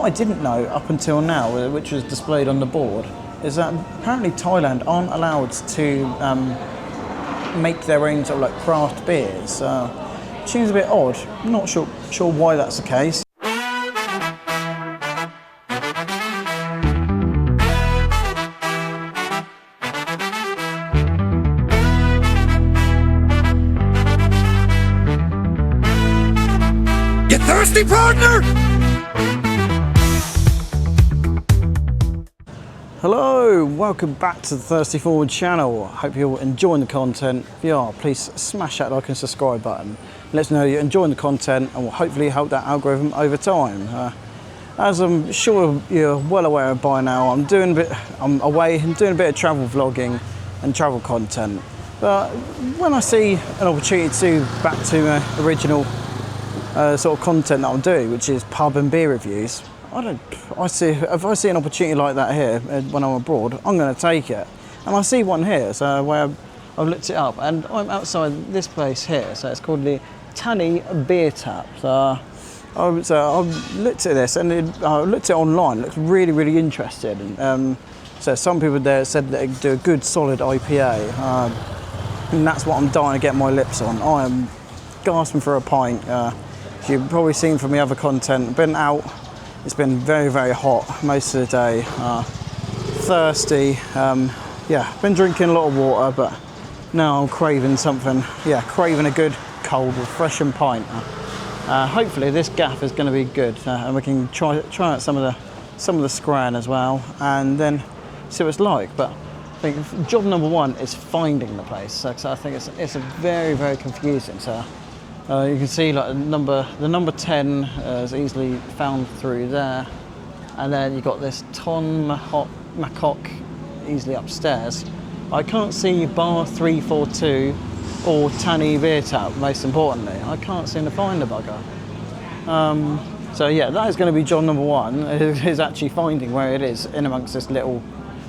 what I didn't know up until now, which was displayed on the board, is that apparently Thailand aren't allowed to make their own sort of like craft beers. Seems a bit odd. I'm not sure why that's the case. You thirsty, partner? Hello, welcome back to the Thirsty Forward channel. Hope you're enjoying the content. If you are, please smash that like and subscribe button. Let us know you're enjoying the content and will hopefully help that algorithm over time. As I'm sure you're well aware of by now, I'm away and doing a bit of travel vlogging and travel content. But when I see an opportunity to back to my original sort of content that I'm doing, which is pub and beer reviews, if I see an opportunity like that here when I'm abroad, I'm going to take it. And I see one here, so where I've looked it up, and I'm outside this place here. So it's called the Tanny Beer Tap. So I looked at this, and I looked at it online. It looks really, really interesting. So some people there said that they do a good solid IPA, and that's what I'm dying to get my lips on. I am gasping for a pint. You've probably seen from the other content, I've been out. It's been very, very hot most of the day. Thirsty. Yeah, been drinking a lot of water, but now I'm craving something. Yeah, craving a good, cold, refreshing pint. Hopefully this gaff is going to be good, and we can try out some of the scran as well, and then see what it's like. But I think job number one is finding the place. So I think it's a very, very confusing. So. You can see like the number 10 is easily found through there, and then you've got this Ton Makok easily upstairs. I can't see bar 342 or Tanny Beer Tap, most importantly. I can't seem to find a bugger. So yeah, that is going to be job number one, is actually finding where it is in amongst this little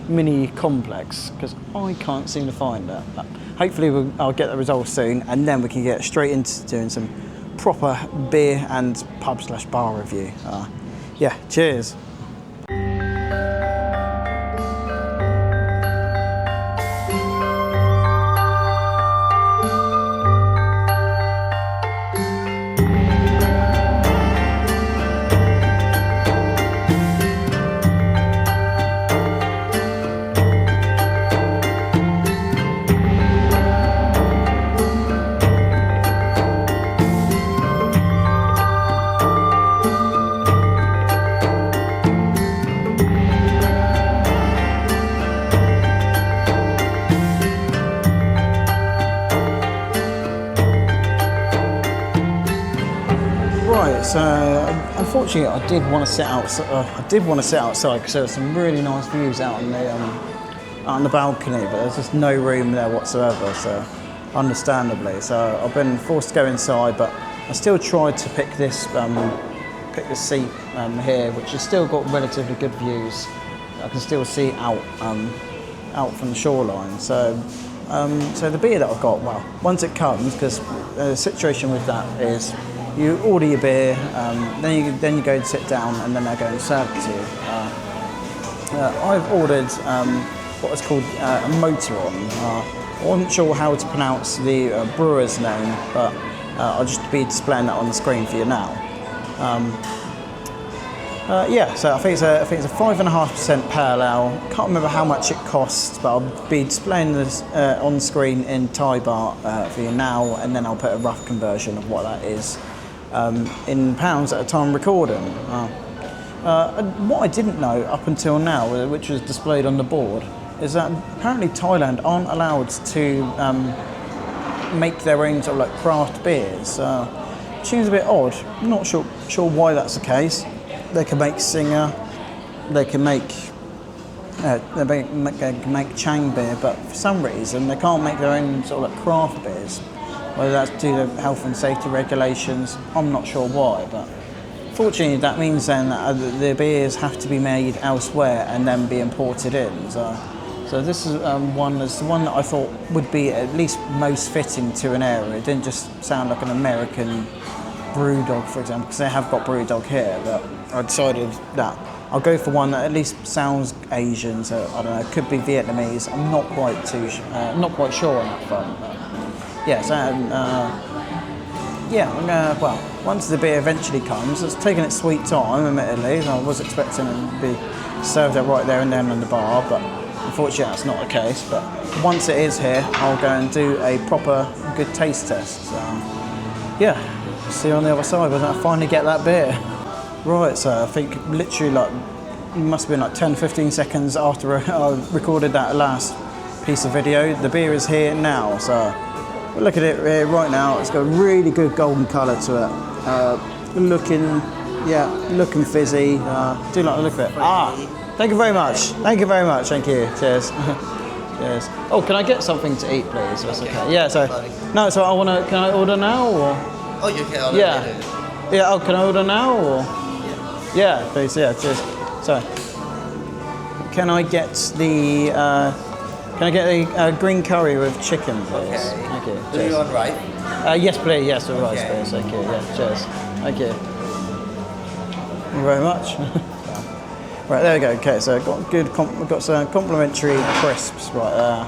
mini complex, because I can't seem to find it. But hopefully I'll get the results soon, and then we can get straight into doing some proper beer and pub/bar review. Yeah, cheers. So unfortunately, I did want to sit outside because there were some really nice views out on the balcony, but there's just no room there whatsoever. So understandably, so I've been forced to go inside. But I still tried to pick this seat here, which has still got relatively good views. I can still see out from the shoreline. So the beer that I've got, well, once it comes, because the situation with that is, you order your beer, then you go and sit down, and then they go and serve it to you. I've ordered what is called a Motoron. I wasn't sure how to pronounce the brewer's name, but I'll just be displaying that on the screen for you now. Yeah, so I think it's a 5.5% pale ale. Can't remember how much it costs, but I'll be displaying this on screen in Thai baht for you now, and then I'll put a rough conversion of what that is in pounds at a time recording. What I didn't know up until now, which was displayed on the board, is that apparently Thailand aren't allowed to make their own sort of like craft beers. Seems a bit odd. I'm not sure why that's the case. They can make Singer, they can make Chang beer, but for some reason they can't make their own sort of like craft beers. Whether that's due to health and safety regulations, I'm not sure why, but fortunately that means then that the beers have to be made elsewhere and then be imported in. So this is the one that I thought would be at least most fitting to an area. It didn't just sound like an American brew dog, for example, because they have got brew dog here, but I decided that I'll go for one that at least sounds Asian. So I don't know, it could be Vietnamese. I'm not quite sure on that front. But yeah, so yeah, I'm gonna, well, once the beer eventually comes, it's taken its sweet time, admittedly. I was expecting it to be served out right there and then in the bar, but unfortunately that's not the case. But once it is here, I'll go and do a proper good taste test. So yeah, see you on the other side when I finally get that beer. Right, so I think literally like, it must have been like 10-15 seconds after I recorded that last piece of video. The beer is here now, so look at it here right now. It's got a really good golden colour to it. Looking fizzy. Do like the look of it. Thank you very much. Thank you very much. Thank you. Cheers. Cheers. Oh, can I get something to eat, please? That's okay. Yeah. So no. So can I order now or? Oh, you can order. Yeah. Yeah. Oh, can I order now or? Yeah. Please. Yeah. Cheers. So, can I get the green curry with chicken, please? Okay. Thank you. Do you want rice? Yes, please. Yes, all right, Okay. please. Thank you. Yeah, cheers. Thank you. Thank you very much. Right, there we go. Okay, so I've got some complimentary crisps right there.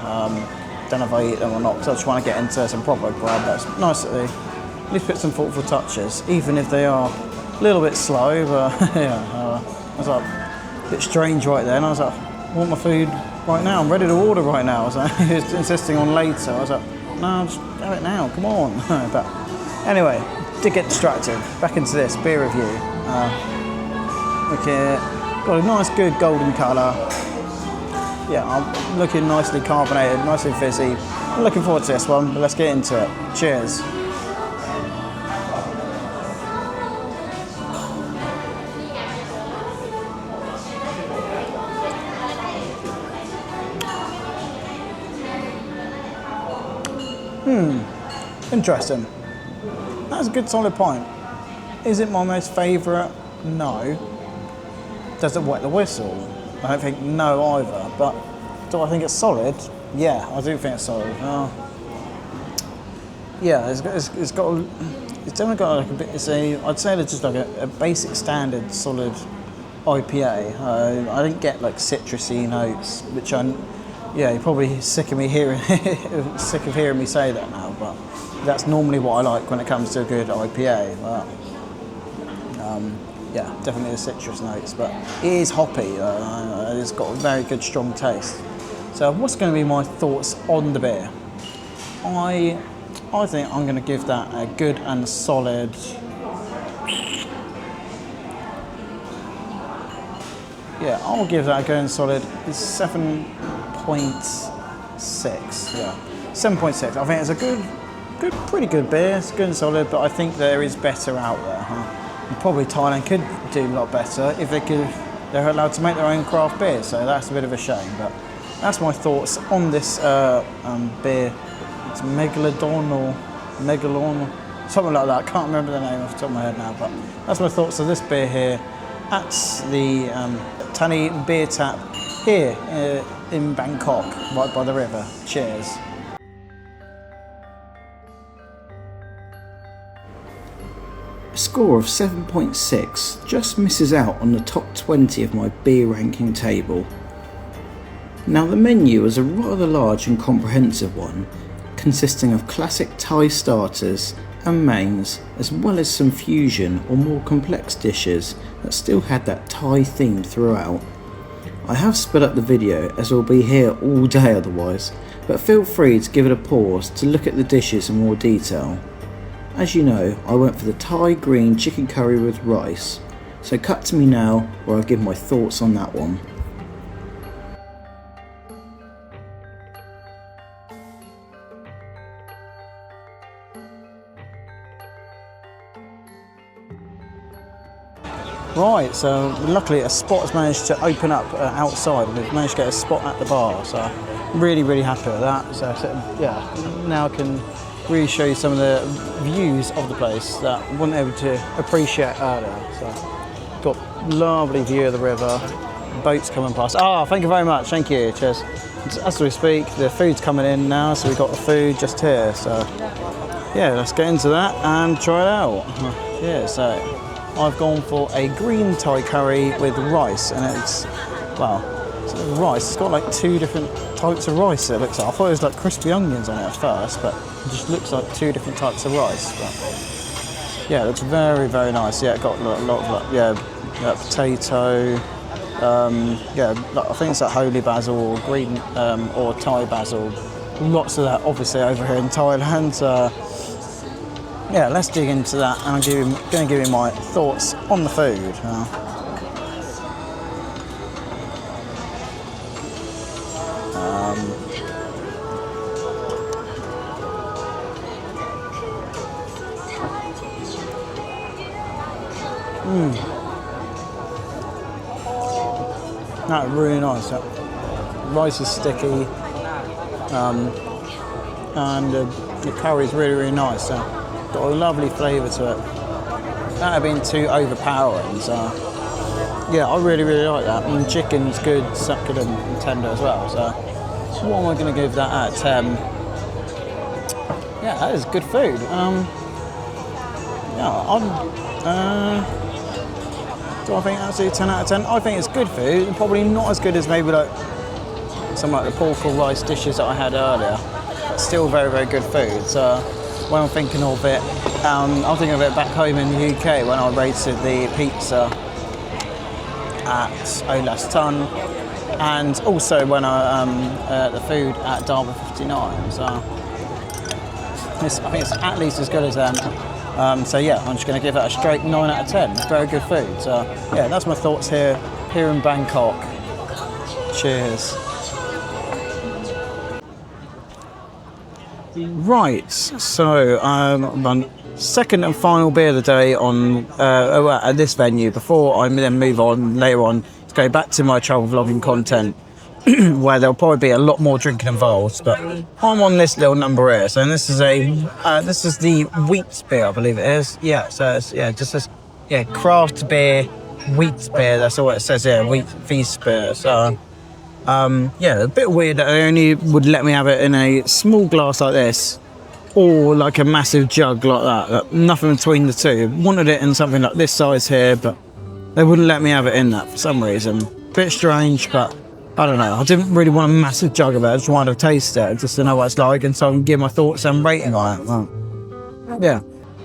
Don't know if I eat them or not, because I just want to get into some proper grub. That's nice that they at least put some thoughtful touches, even if they are a little bit slow. But yeah, I was like a bit strange right there, and I was like, I want my food right now. I'm ready to order right now. So he was insisting on later. I was like, no, just have it now. Come on. But anyway, did get distracted. Back into this beer review. Okay, got a nice, good golden colour. Yeah, I'm looking nicely carbonated, nicely fizzy. I'm looking forward to this one, but let's get into it. Cheers. Interesting. That's a good solid pint. Is it my most favourite? No. Does it wet the whistle? I don't think no either. But do I think it's solid? Yeah, I do think it's solid. Yeah, it's definitely got like a bit. I'd say it's just like a basic standard solid IPA. I didn't get like citrusy notes, which you're probably sick of hearing me say that now, but that's normally what I like when it comes to a good IPA. But, yeah, definitely the citrus notes, but it is hoppy. It's got a very good, strong taste. So, what's going to be my thoughts on the beer? I think I'm going to give that a good and solid. Yeah, I'll give that a good and solid 7.6. Yeah, 7.6. I think it's a pretty good beer. It's good and solid, but I think there is better out there. And probably Thailand could do a lot better if they're allowed to make their own craft beer. So that's a bit of a shame. But that's my thoughts on this beer. It's Megalodon or Megalon, something like that. I can't remember the name off the top of my head now. But that's my thoughts of this beer here at the Tanny Beer Tap here in Bangkok, right by the river. Cheers. A score of 7.6 just misses out on the top 20 of my beer ranking table. Now the menu is a rather large and comprehensive one, consisting of classic Thai starters and mains, as well as some fusion or more complex dishes that still had that Thai theme throughout. I have sped up the video as we'll be here all day otherwise, but feel free to give it a pause to look at the dishes in more detail. As you know, I went for the Thai green chicken curry with rice, so cut to me now where I'll give my thoughts on that one. Right, so luckily a spot has managed to open up outside. We've managed to get a spot at the bar, so I'm really happy with that. So yeah, now I can really show you some of the views of the place that I wasn't able to appreciate earlier. So got lovely view of the river, boats coming past. Thank you very much, thank you, cheers. As we speak, the food's coming in now, so we've got the food just here. So yeah, let's get into that and try it out. Yeah, so I've gone for a green Thai curry with rice, and it's, well, it's rice. It's got like 2 different types of rice. It looks like. I thought it was like crispy onions on it at first, but it just looks like 2 different types of rice. But yeah, it looks very, very nice. Yeah, it got a lot of like, yeah, potato. Yeah, I think it's that holy basil or green or Thai basil. Lots of that, obviously, over here in Thailand. Yeah, let's dig into that, and I'm going to give you my thoughts on the food. That's really nice. That rice is sticky, and the curry is really, really nice. Got a lovely flavour to it. That had been too overpowering, so yeah, I really, really like that. And chicken's good, succulent and tender as well. So what am I going to give that out of 10? Yeah, that is good food. Do I think that's a 10 out of 10? I think it's good food, probably not as good as maybe like some like the pork or rice dishes that I had earlier. But still very, very good food. So when I'm thinking of it, I'm thinking of it back home in the UK when I rated the pizza at Olas Tun, and also when I the food at Derby 59. So I think it's at least as good as them. So yeah, I'm just going to give that a straight 9 out of 10. It's very good food. So yeah, that's my thoughts here in Bangkok. Cheers. Right, so my second and final beer of the day on at this venue before I then move on later on to go back to my travel vlogging content where there'll probably be a lot more drinking involved. But I'm on this little number here, so this is the wheat beer, I believe it is. Yeah, so it's just this craft beer, wheat beer. That's all it says here, wheat feast beer. So. Yeah, a bit weird that they only would let me have it in a small glass like this or like a massive jug like that. Nothing between the two. Wanted it in something like this size here, but they wouldn't let me have it in that for some reason. Bit strange, but I don't know. I didn't really want a massive jug of it. I just wanted to taste it, just to know what it's like, and so I can give my thoughts and rating on it. Well, yeah,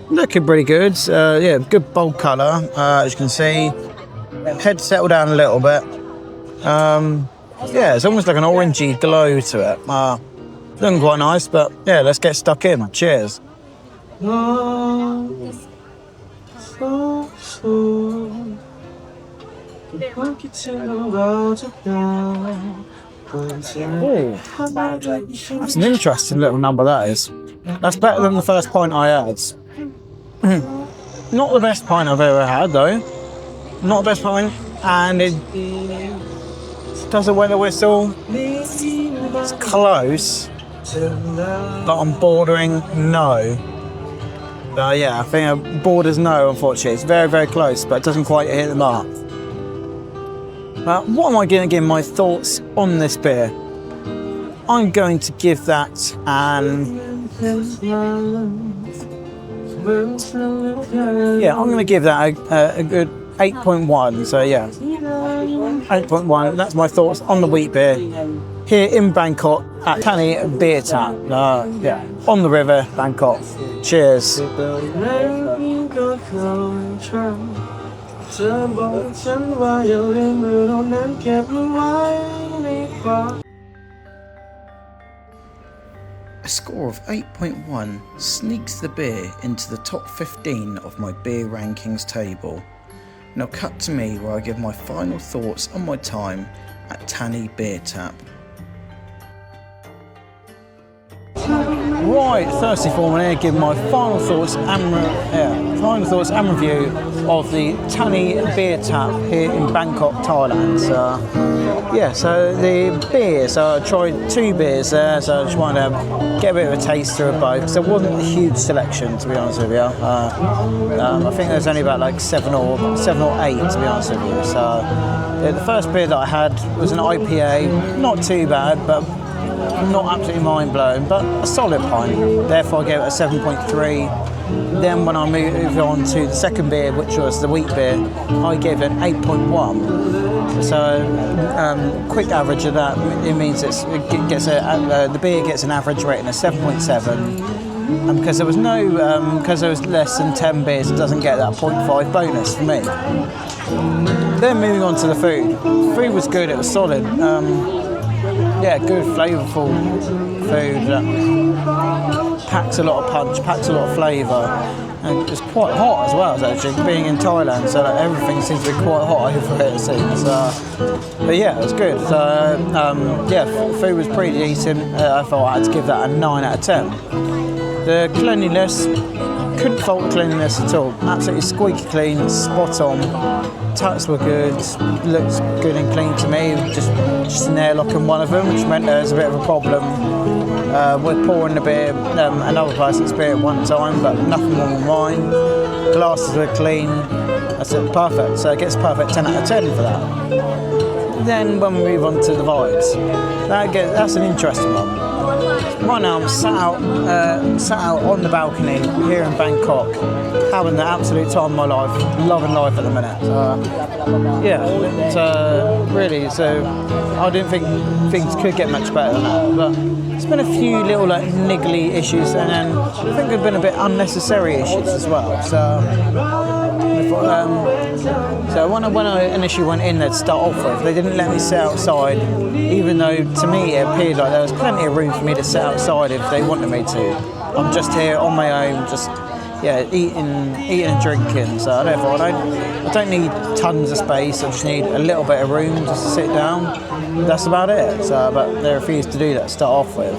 looking pretty good. Yeah, good bold colour, as you can see. Head settled down a little bit. Yeah, it's almost like an orangey glow to it. Looking quite nice, but yeah, let's get stuck in. Cheers. Ooh, that's an interesting little number, that is. That's better than the first pint I had. Not the best pint I've ever had, though. Not the best pint, and it does a weather whistle. It's close, but I'm bordering no. Yeah, I think it borders no, unfortunately. It's very, very close, but it doesn't quite hit the mark. What am I going to give my thoughts on this beer? I'm going to give that yeah, I'm going to give that a good 8.1, so yeah, 8.1. That's my thoughts on the wheat beer here in Bangkok at Thani Beer Tap. Yeah, on the river, Bangkok. Cheers. A score of 8.1 sneaks the beer into the top 15 of my beer rankings table. Now cut to me where I give my final thoughts on my time at Thani Beer Tap. Right, thirsty for me here, give my final thoughts and review of the Thani Beer Tap here in Bangkok, Thailand. So the beer, so I tried 2 beers there, so I just wanted to get a bit of a taster of both, because there wasn't a huge selection, to be honest with you. I think there's only about like 7 or 8, to be honest with you. So the first beer that I had was an IPA, not too bad, but not absolutely mind-blowing, but a solid pint. Therefore I gave it a 7.3. Then when I moved on to the second beer, which was the wheat beer, I gave it 8.1. So quick average of that, it means the beer gets an average rating of 7.7. And because there was because there was less than 10 beers, it doesn't get that 0.5 bonus for me. Then moving on to the food. Food was good, it was solid. Good, flavourful food. Packs a lot of punch, packs a lot of flavour. And it's quite hot as well, actually, being in Thailand, so everything seems to be quite hot over here, it seems. But yeah, it was good. So, food was pretty decent. I thought I had to give that a 9 out of 10. The cleanliness, couldn't fault the cleanliness at all. Absolutely squeaky clean, spot on. Tucks were good, looks good and clean to me. Just an airlock in one of them, which meant there was a bit of a problem. We're pouring the beer, another person's beer at one time, but nothing wrong with mine. Glasses were clean. That's it, perfect. So it gets perfect 10 out of 10 for that. Then when we move on to the vibes, that's an interesting one. Right now I'm sat out on the balcony here in Bangkok, having the absolute time of my life, loving life at the minute. So I didn't think things could get much better than that. But it's been a few little niggly issues, and then I think there've been a bit unnecessary issues as well. So when I initially went in there to start off with, they didn't let me sit outside, even though to me it appeared like there was plenty of room for me to sit outside if they wanted me to. I'm just here on my own, just eating and drinking. So therefore I don't need tons of space. I just need a little bit of room just to sit down. That's about it. So, but they refused to do that to start off with.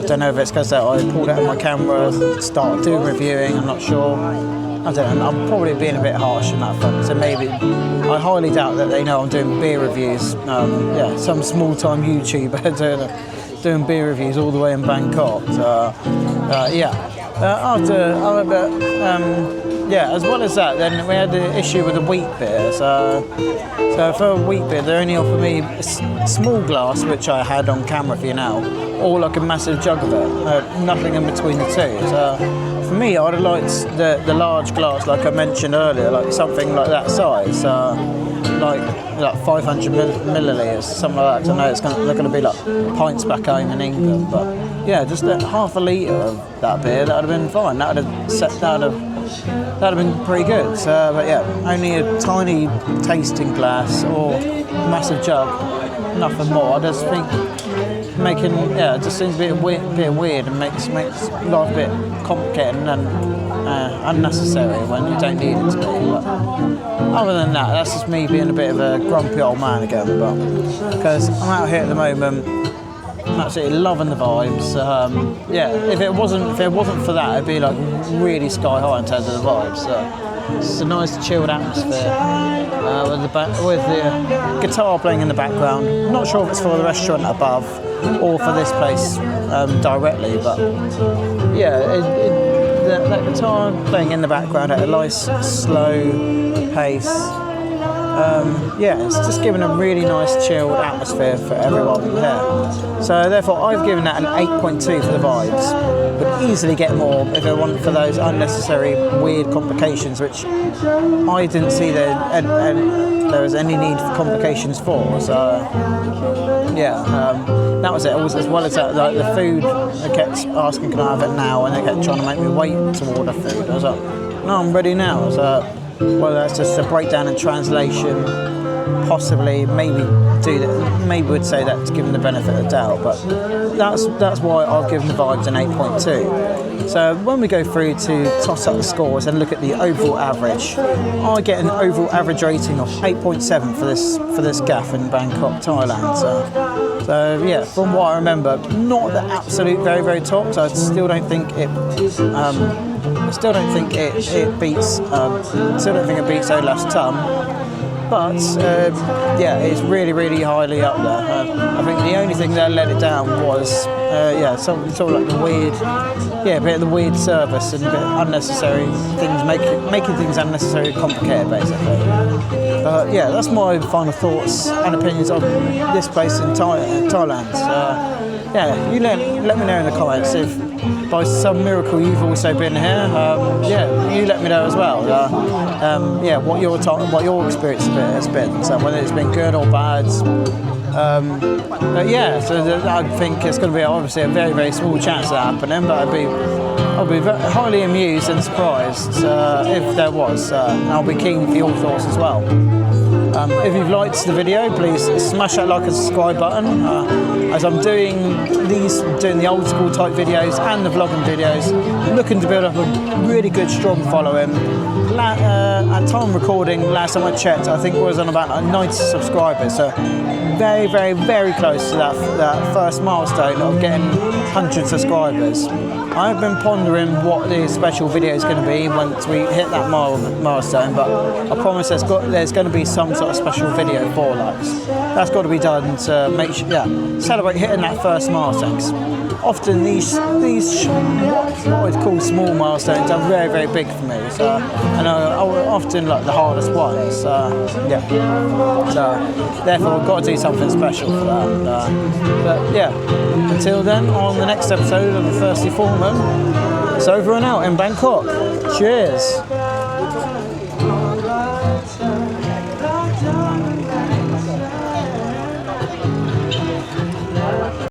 I don't know if it's because I pulled out my camera, started doing reviewing. I'm not sure. I don't know, I'm probably being a bit harsh on that front, so maybe I highly doubt that they know I'm doing beer reviews. Some small-time YouTuber doing beer reviews all the way in Bangkok. As well as that, then we had the issue with the wheat beer. So for wheat beer, they only offered me a small glass, which I had on camera for you now, or like a massive jug of it, nothing in between the two. So for me, I'd have liked the large glass, like I mentioned earlier, like something like that size, like 500 millilitres, something like that. I know they're going to be like pints back home in England, but yeah, just half a litre of that beer, that would have been fine. That would have been pretty good. But yeah, only a tiny tasting glass or massive jug, nothing more. I just think it just seems a bit weird and makes life a bit complicated and unnecessary when you don't need it to be. But other than that, that's just me being a bit of a grumpy old man again. But because I'm out here at the moment, I'm absolutely loving the vibes. If it wasn't for that, it'd be like really sky high in terms of the vibes. So it's a nice chilled atmosphere with the guitar playing in the background. I'm not sure if it's for the restaurant above or for this place directly, but yeah, that guitar playing in the background at a nice slow pace. It's just given a really nice chilled atmosphere for everyone here. So therefore I've given that an 8.2 for the vibes. Would easily get more if it wasn't for those unnecessary weird complications, which I didn't see there was any need for complications for. So that was it. As well as that, like the food, they kept asking can I have it now, and they kept trying to make me wait to order food. I was like, no, I'm ready now. So whether that's just a breakdown in translation, possibly, maybe would say that to give them the benefit of the doubt, but that's why I've given the vibes an 8.2. So when we go through to toss up the scores and look at the overall average, I get an overall average rating of 8.7 for this gaff in Bangkok, Thailand. So yeah, from what I remember, not the absolute very, very top. So I still don't think it beats. Still don't think it beats O Last Tum. But it's really, really highly up there. I think the only thing that let it down was sort of like the weird, a bit of the weird service and a bit unnecessary things, making things unnecessarily complicated, basically. But that's my final thoughts and opinions on this place in Thailand. You let me know in the comments if by some miracle you've also been here, yeah, you let me know as well. Yeah, what your experience of it has been. So whether it's been good or bad. But yeah, so I think it's going to be obviously a very, very small chance of that happening, but I'll be highly amused and surprised if there was. I'll be keen for your thoughts as well. If you've liked the video, please smash that like and subscribe button. As I'm doing the old school type videos and the vlogging videos, looking to build up a really good, strong following. At time recording, last time I checked, I think it was on about 90 subscribers. So very, very, very close to that first milestone of getting 100 subscribers. I've been pondering what the special video is going to be once we hit that milestone, but I promise there's going to be some sort of special video for likes. That's got to be done to make sure, celebrate hitting that first milestone. 'Cause often these what I'd call small milestones are very, very big for me. So, and I often like the hardest ones. Yeah. So therefore, we've got to do something special for that. But yeah, until then, on the next episode of the Thirsty Foreman, it's over and out in Bangkok. Cheers.